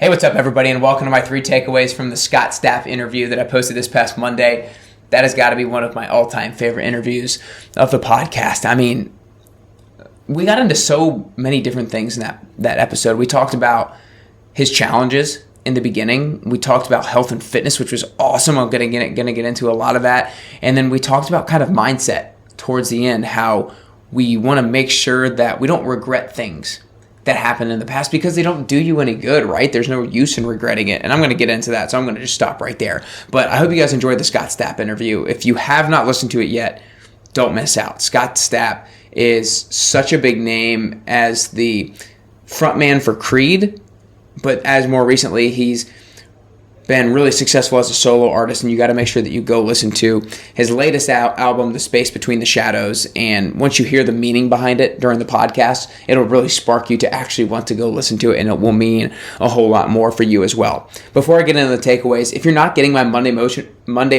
Hey, what's up, everybody, and welcome to my 3 takeaways from the Stapp interview that I posted this past Monday. That has got to be one of my all-time favorite interviews of the podcast. I mean, we got into so many different things in that episode. We talked about his challenges in the beginning. We talked about health and fitness, which was awesome. I'm going to get into a lot of that. And then we talked about kind of mindset towards the end, how we want to make sure that we don't regret things that happened in the past because they don't do you any good, right? There's no use in regretting it. And I'm going to get into that, so I'm going to just stop right there. But I hope you guys enjoyed the Stapp interview. If you have not listened to it yet, don't miss out. Stapp is such a big name as the frontman for Creed, but as more recently, he's been really successful as a solo artist, and you got to make sure that you go listen to his latest album, The Space Between the Shadows. And once you hear the meaning behind it during the podcast, it'll really spark you to actually want to go listen to it, and it will mean a whole lot more for you as well. Before I get into the takeaways, if you're not getting my Monday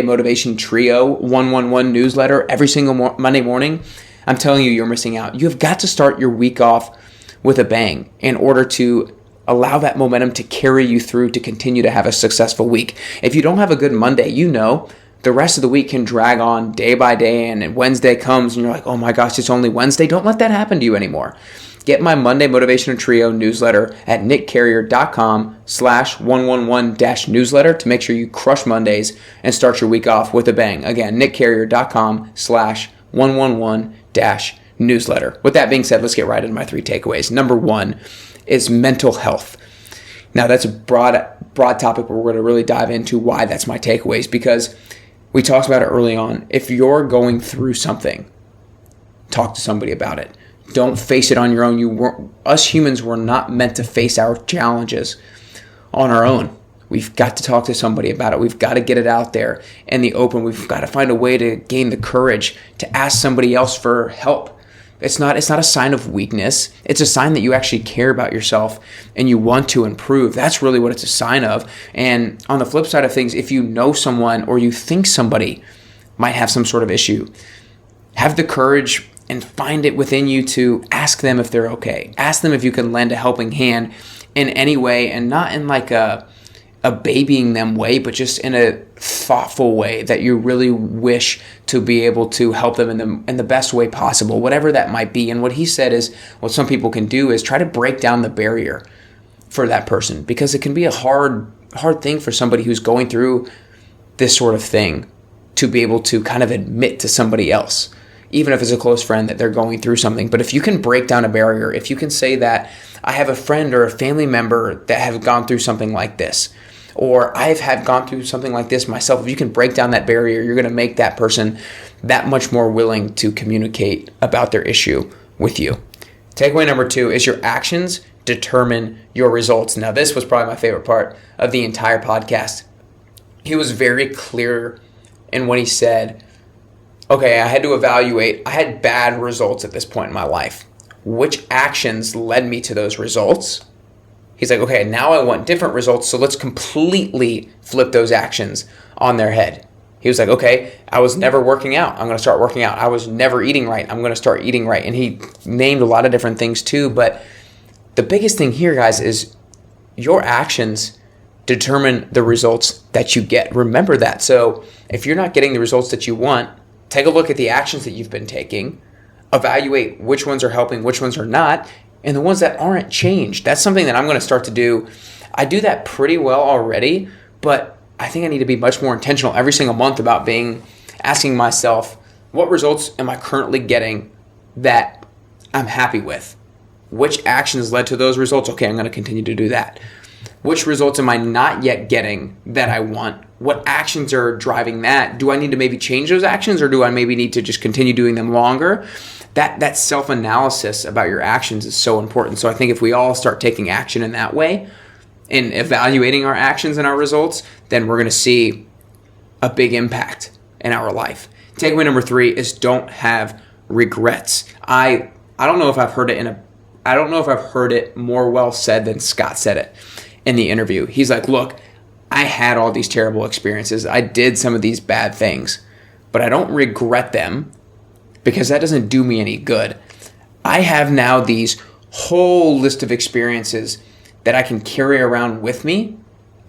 Motivation Trio 111 newsletter every single Monday morning, I'm telling you, you're missing out. You've got to start your week off with a bang in order to allow that momentum to carry you through to continue to have a successful week. If you don't have a good Monday, the rest of the week can drag on day by day, and Wednesday comes and you're like, oh my gosh, it's only Wednesday. Don't let that happen to you anymore. Get my Monday Motivational Trio newsletter at nickcarrier.com/111-newsletter to make sure you crush Mondays and start your week off with a bang. Again, nickcarrier.com/111-newsletter. With that being said, let's get right into my 3 takeaways. Number 1 is mental health. Now, that's a broad topic, but we're going to really dive into why that's my takeaways, because we talked about it early on. If you're going through something, talk to somebody about it. Don't face it on your own. Us humans were not meant to face our challenges on our own. We've got to talk to somebody about it. We've got to get it out there in the open. We've got to find a way to gain the courage to ask somebody else for help. It's not a sign of weakness. It's a sign that you actually care about yourself and you want to improve. That's really what it's a sign of. And on the flip side of things, if you know someone or you think somebody might have some sort of issue, have the courage and find it within you to ask them if they're okay. Ask them if you can lend a helping hand in any way, and not in like a babying them way, but just in a thoughtful way that you really wish to be able to help them in the best way possible, whatever that might be. And what he said is, what some people can do is try to break down the barrier for that person, because it can be a hard thing for somebody who's going through this sort of thing to be able to kind of admit to somebody else, even if it's a close friend, that they're going through something. But if you can break down a barrier, if you can say that I have a friend or a family member that have gone through something like this, or I've gone through something like this myself, if you can break down that barrier, you're going to make that person that much more willing to communicate about their issue with you. Takeaway number 2 is your actions determine your results. Now, this was probably my favorite part of the entire podcast. He was very clear in what he said. Okay, I had to evaluate. I had bad results at this point in my life. Which actions led me to those results? He's like, okay, now I want different results, so let's completely flip those actions on their head. He was like, okay, I was never working out. I'm going to start working out. I was never eating right. I'm going to start eating right. And he named a lot of different things too, but the biggest thing here, guys, is your actions determine the results that you get. Remember that. So if you're not getting the results that you want, take a look at the actions that you've been taking, evaluate which ones are helping, which ones are not, and the ones that aren't, changed. That's something that I'm going to start to do. I do that pretty well already, but I think I need to be much more intentional every single month about asking myself, what results am I currently getting that I'm happy with? Which actions led to those results? Okay, I'm going to continue to do that. Which results am I not yet getting that I want? What actions are driving that? Do I need to maybe change those actions, or do I maybe need to just continue doing them longer? That self-analysis about your actions is so important. So I think if we all start taking action in that way and evaluating our actions and our results, then we're going to see a big impact in our life. Takeaway number 3 is don't have regrets. I don't know if I've heard it more well said than Scott said it in the interview. He's like, look, I had all these terrible experiences. I did some of these bad things, but I don't regret them, because that doesn't do me any good. I have now these whole list of experiences that I can carry around with me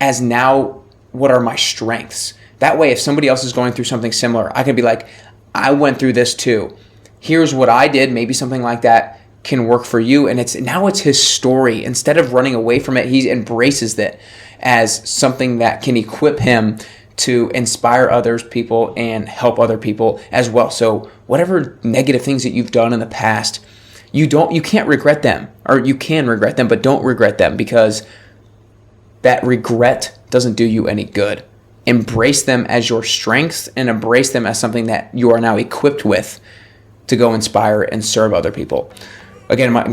as now what are my strengths. That way, if somebody else is going through something similar, I can be like, I went through this too. Here's what I did. Maybe something like that can work for you. And it's his story. Instead of running away from it, he embraces it as something that can equip him to inspire others people and help other people as well. So whatever negative things that you've done in the past, you can't regret them, or you can regret them, but don't regret them, because that regret doesn't do you any good. Embrace them as your strengths and embrace them as something that you are now equipped with to go inspire and serve other people. Again, my 3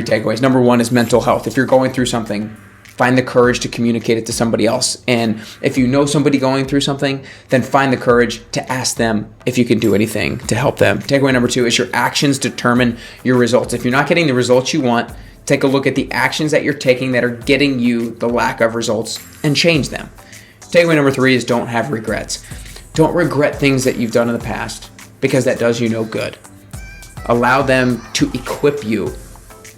takeaways. Number 1 is mental health. If you're going through something, find the courage to communicate it to somebody else. And if you know somebody going through something, then find the courage to ask them if you can do anything to help them. Takeaway number 2 is your actions determine your results. If you're not getting the results you want, take a look at the actions that you're taking that are getting you the lack of results and change them. Takeaway number 3 is don't have regrets. Don't regret things that you've done in the past, because that does you no good. Allow them to equip you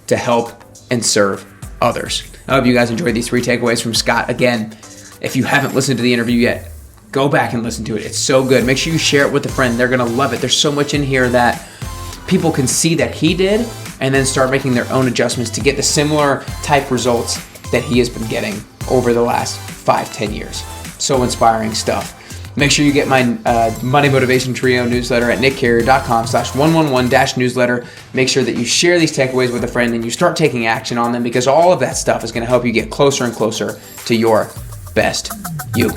to help and serve others. I hope you guys enjoyed these 3 takeaways from Scott. Again, if you haven't listened to the interview yet, go back and listen to it. It's so good. Make sure you share it with a friend. They're going to love it. There's so much in here that people can see that he did and then start making their own adjustments to get the similar type results that he has been getting over the last 5-10 years. So inspiring stuff. Make sure you get my Money Motivation Trio newsletter at nickcarrier.com/111-newsletter. Make sure that you share these takeaways with a friend and you start taking action on them, because all of that stuff is going to help you get closer and closer to your best you.